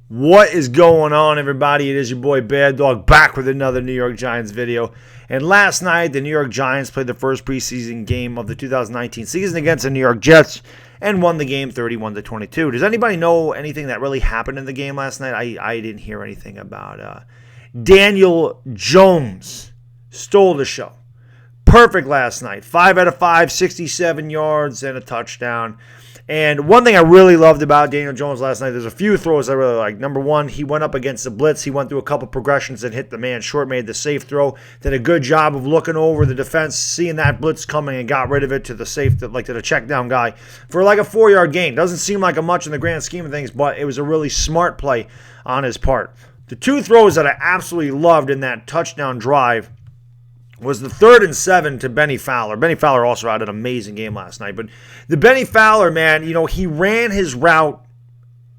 What is going on, everybody? It is your boy Baddog back with another New York Giants video. And last night, the New York Giants played the first preseason game of the 2019 season against the New York Jets and won the game 31-22. Does anybody know anything that really happened in the game last night? I didn't hear anything about Daniel Jones stole the show. Perfect last night. 5 out of 5, 67 yards and a touchdown. And one thing I really loved about Daniel Jones last night, there's a few throws I really like. Number one, he went up against the blitz. He went through a couple progressions and hit the man short, made the safe throw. Did a good job of looking over the defense, seeing that blitz coming, and got rid of it to the safe, to the check down guy for like a 4-yard gain. Doesn't seem like a much in the grand scheme of things, but it was a really smart play on his part. The two throws that I absolutely loved in that touchdown drive was the 3rd and 7 to Benny Fowler. Benny Fowler also had an amazing game last night. But the Benny Fowler, man, he ran his route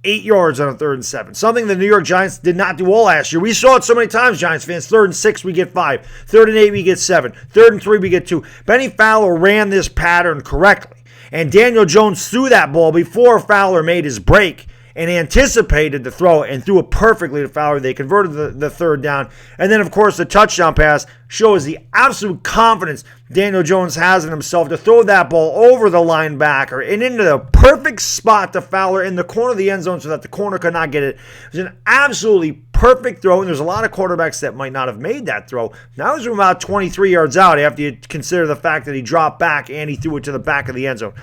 8 yards on a 3rd and 7. Something the New York Giants did not do all last year. We saw it so many times, Giants fans. 3rd and 6, we get 5. 3rd and 8, we get 7. 3rd and 3, we get 2. Benny Fowler ran this pattern correctly. And Daniel Jones threw that ball before Fowler made his break and anticipated the throw and threw it perfectly to Fowler. They converted the 3rd down. And then, of course, the touchdown pass shows the absolute confidence Daniel Jones has in himself to throw that ball over the linebacker and into the perfect spot to Fowler in the corner of the end zone so that the corner could not get it. It was an absolutely perfect throw, and there's a lot of quarterbacks that might not have made that throw. That was from about 23 yards out after you consider the fact that he dropped back and he threw it to the back of the end zone.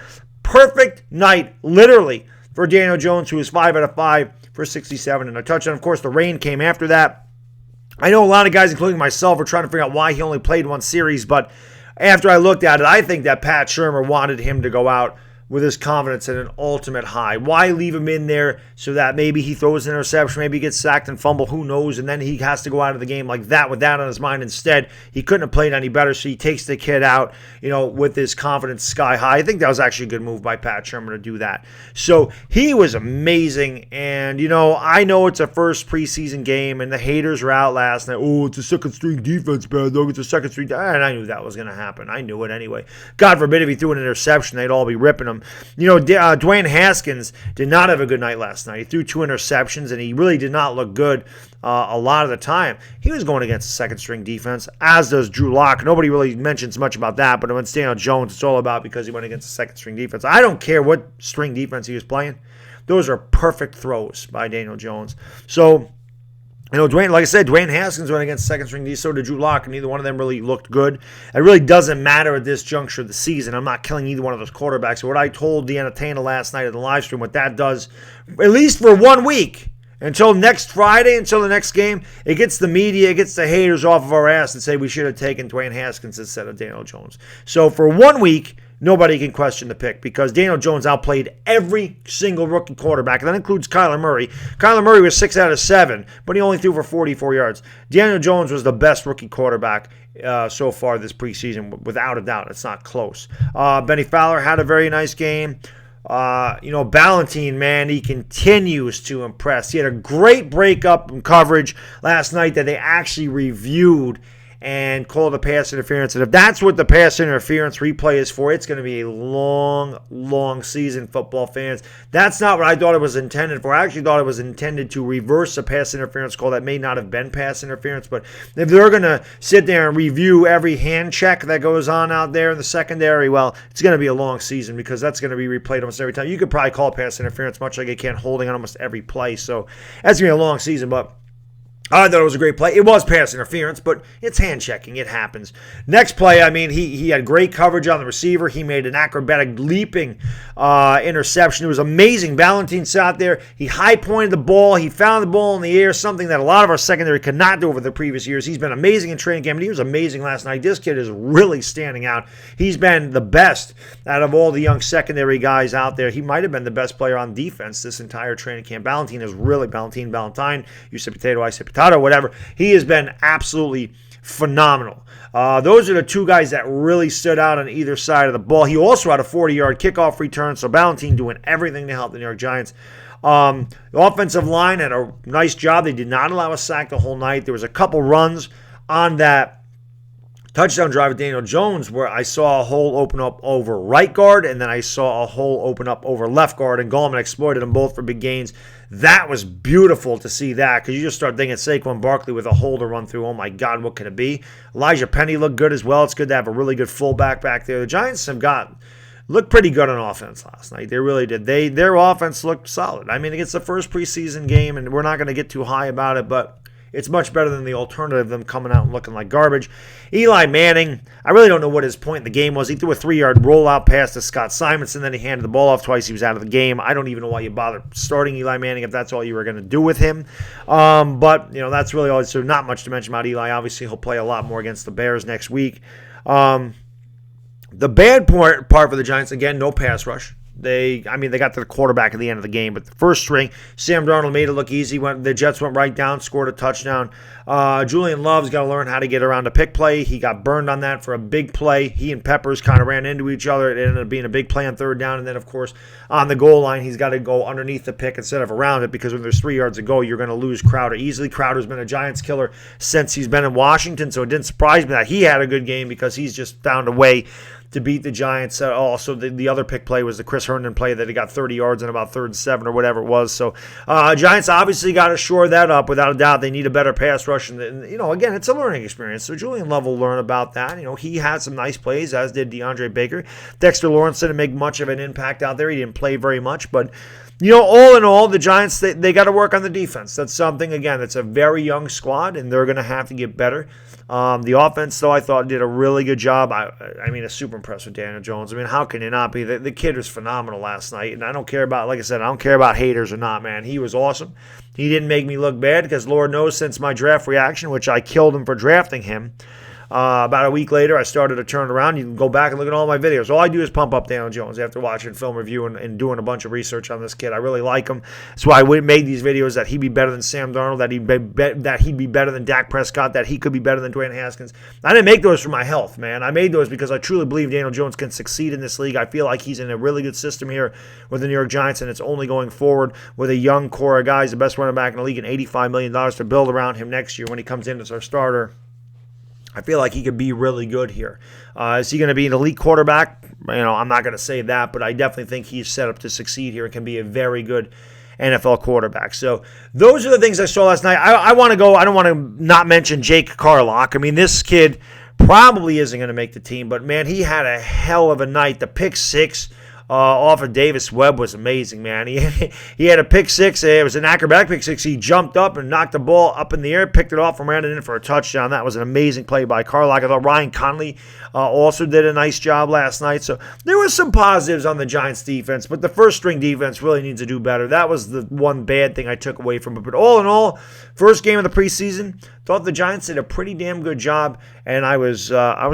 Perfect night, literally, for Daniel Jones, who was 5 out of 5 for 67 and a touchdown. Of course, the rain came after that. I know a lot of guys, including myself, are trying to figure out why he only played one series, but after I looked at it, I think that Pat Shurmur wanted him to go out with his confidence at an ultimate high. Why leave him in there so that maybe he throws an interception, maybe he gets sacked and fumble, who knows, and then he has to go out of the game like that with that on his mind. Instead, he couldn't have played any better, so he takes the kid out, with his confidence sky high. I think that was actually a good move by Pat Shurmur to do that. So he was amazing, and, I know it's a first preseason game, and the haters were out last night. Oh, it's a second-string defense, Baddog. It's a second-string. And I knew that was going to happen. I knew it anyway. God forbid if he threw an interception, they'd all be ripping him. Dwayne Haskins did not have a good night last night. He threw 2 interceptions, and he really did not look good a lot of the time. He was going against a second-string defense, as does Drew Lock. Nobody really mentions much about that, but when Daniel Jones, it's all about because he went against a second-string defense. I don't care what string defense he was playing. Those are perfect throws by Daniel Jones. So, Dwayne Haskins went against second-string D, so did Drew Lock, and neither one of them really looked good. It really doesn't matter at this juncture of the season. I'm not killing either one of those quarterbacks. So what I told the entertainer last night at the live stream, what that does, at least for 1 week, until next Friday, until the next game, it gets the media, it gets the haters off of our ass and say we should have taken Dwayne Haskins instead of Daniel Jones. So for 1 week, nobody can question the pick because Daniel Jones outplayed every single rookie quarterback, and that includes Kyler Murray. Kyler Murray was 6 out of 7, but he only threw for 44 yards. Daniel Jones was the best rookie quarterback so far this preseason, without a doubt. It's not close. Benny Fowler had a very nice game. Ballantine, man, he continues to impress. He had a great breakup in coverage last night that they actually reviewed and called a pass interference. And if that's what the pass interference replay is for, it's going to be a long, long season, football fans. That's not what I thought it was intended for. I actually thought it was intended to reverse a pass interference call that may not have been pass interference. But if they're going to sit there and review every hand check that goes on out there in the secondary, well, it's going to be a long season because that's going to be replayed almost every time. You could probably call pass interference much like you can holding on almost every play. So that's going to be a long season, but I thought it was a great play. It was pass interference, but it's hand checking. It happens. Next play, he had great coverage on the receiver. He made an acrobatic leaping interception. It was amazing. Ballantine sat there. He high-pointed the ball. He found the ball in the air, something that a lot of our secondary could not do over the previous years. He's been amazing in training camp, and he was amazing last night. This kid is really standing out. He's been the best out of all the young secondary guys out there. He might have been the best player on defense this entire training camp. Ballantine is really Ballantine. You say potato, I say potato. Whatever. He has been absolutely phenomenal. Those are the two guys that really stood out on either side of the ball. He also had a 40-yard kickoff return, so Ballantine doing everything to help the New York Giants. The offensive line had a nice job. They did not allow a sack the whole night. There was a couple runs on that touchdown drive with Daniel Jones where I saw a hole open up over right guard, and then I saw a hole open up over left guard, and Gallman exploited them both for big gains. That was beautiful to see that, because you just start thinking Saquon Barkley with a hole to run through. Oh, my God, what can it be? Elijah Penny looked good as well. It's good to have a really good fullback back there. The Giants looked pretty good on offense last night. They really did. Their offense looked solid. I mean, it's the first preseason game, and we're not going to get too high about it, but it's much better than the alternative, them coming out and looking like garbage. Eli Manning, I really don't know what his point in the game was. He threw a 3-yard rollout pass to Scott Simonson, then he handed the ball off twice. He was out of the game. I don't even know why you bother starting Eli Manning if that's all you were going to do with him. But, that's really all. So not much to mention about Eli. Obviously, he'll play a lot more against the Bears next week. The bad part for the Giants, again, no pass rush. They got to the quarterback at the end of the game, but the first string, Sam Darnold made it look easy. The Jets went right down, scored a touchdown. Julian Love's got to learn how to get around a pick play. He got burned on that for a big play. He and Peppers kind of ran into each other. It ended up being a big play on third down, and then, of course, on the goal line, he's got to go underneath the pick instead of around it, because when there's 3 yards to go, you're going to lose Crowder easily. Crowder's been a Giants killer since he's been in Washington, so it didn't surprise me that he had a good game, because he's just found a way to beat the Giants. Also, the other pick play was the Chris Herndon play that he got 30 yards in about 3rd and 7 or whatever it was. So, Giants obviously got to shore that up. Without a doubt, they need a better pass rush. And again, it's a learning experience. So, Julian Love will learn about that. He had some nice plays, as did DeAndre Baker. Dexter Lawrence didn't make much of an impact out there. He didn't play very much. But, all in all, the Giants, they got to work on the defense. That's something, again, it's a very young squad, and they're going to have to get better. The offense, though, I thought did a really good job. I mean, super impressed with Daniel Jones. I mean, how can you not be? The kid was phenomenal last night, and I don't care about, like I said, I don't care about haters or not, man. He was awesome. He didn't make me look bad, because Lord knows since my draft reaction, which I killed him for drafting him, about a week later, I started to turn around. You can go back and look at all my videos. All I do is pump up Daniel Jones after watching film review and doing a bunch of research on this kid. I really like him. That's why I made these videos, that he'd be better than Sam Darnold, that he'd be better than Dak Prescott, that he could be better than Dwayne Haskins. I didn't make those for my health, man. I made those because I truly believe Daniel Jones can succeed in this league. I feel like he's in a really good system here with the New York Giants, and it's only going forward with a young core of guys, the best running back in the league, and $85 million to build around him next year when he comes in as our starter. I feel like he could be really good here. Is he going to be an elite quarterback? I'm not going to say that, but I definitely think he's set up to succeed here and can be a very good NFL quarterback. So those are the things I saw last night. I want to go. I don't want to not mention Jake Carlock. I mean, this kid probably isn't going to make the team, but man, he had a hell of a night. The pick six off of Davis Webb was amazing, man. He had a pick six. It was an acrobatic pick six. He jumped up and knocked the ball up in the air, picked it off, and ran it in for a touchdown. That was an amazing play by Carlock. I thought Ryan Conley also did a nice job last night. So there was some positives on the Giants' defense, but the first-string defense really needs to do better. That was the one bad thing I took away from it. But all in all, first game of the preseason, thought the Giants did a pretty damn good job, and I was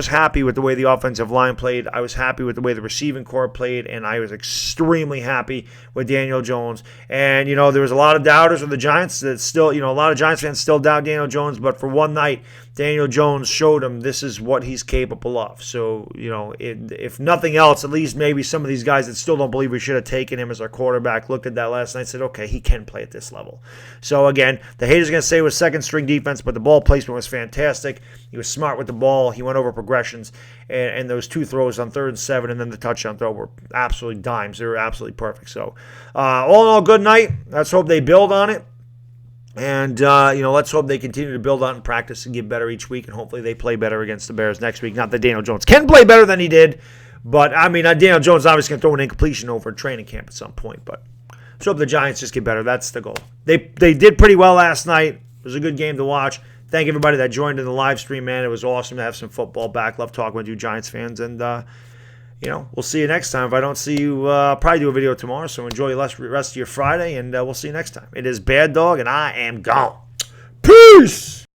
happy with the way the offensive line played. I was happy with the way the receiving corps played, and I was extremely happy with Daniel Jones. And, there was a lot of doubters of the Giants that still, a lot of Giants fans still doubt Daniel Jones, but for one night, Daniel Jones showed him this is what he's capable of. So, if nothing else, at least maybe some of these guys that still don't believe we should have taken him as our quarterback looked at that last night and said, okay, he can play at this level. So, again, the haters are going to say it was second-string defense, but the ball placement was fantastic. He was smart with the ball. He went over progressions, and those 2 throws on 3rd and 7 and then the touchdown throw were absolutely dimes. They were absolutely perfect. So, all in all, good night. Let's hope they build on it. And, let's hope they continue to build on and practice and get better each week, and hopefully they play better against the Bears next week. Not that Daniel Jones can play better than he did, but, Daniel Jones is obviously going to throw an incompletion over training camp at some point, but let's hope the Giants just get better. That's the goal. They did pretty well last night. It was a good game to watch. Thank everybody that joined in the live stream, man. It was awesome to have some football back. Love talking with you Giants fans, and, we'll see you next time. If I don't see you, I'll probably do a video tomorrow, so enjoy the rest of your Friday, and we'll see you next time. It is Baddog, and I am gone. Peace!